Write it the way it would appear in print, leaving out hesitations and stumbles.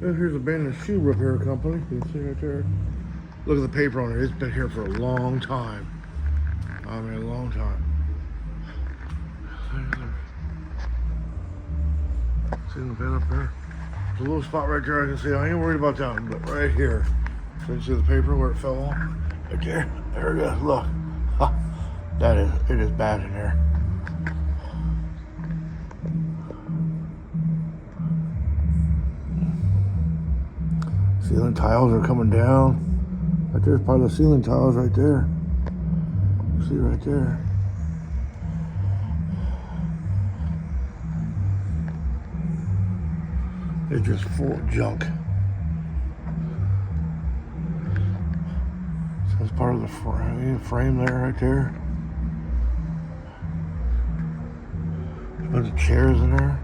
And here's abandoned shoe repair company. You can see right there. Look at the paper on it. It's been here for a long time. I mean, a long time. See the bed up there? There's a little spot right there I can see. I ain't worried about that one, but right here. So you see the paper where it fell off? Right there. There it is. Look. Ha. It is bad in there. Ceiling tiles are coming down. Right there's part of the ceiling tiles right there. See right there. It's just full of junk. So that's part of the frame there, right there. A bunch of chairs in there.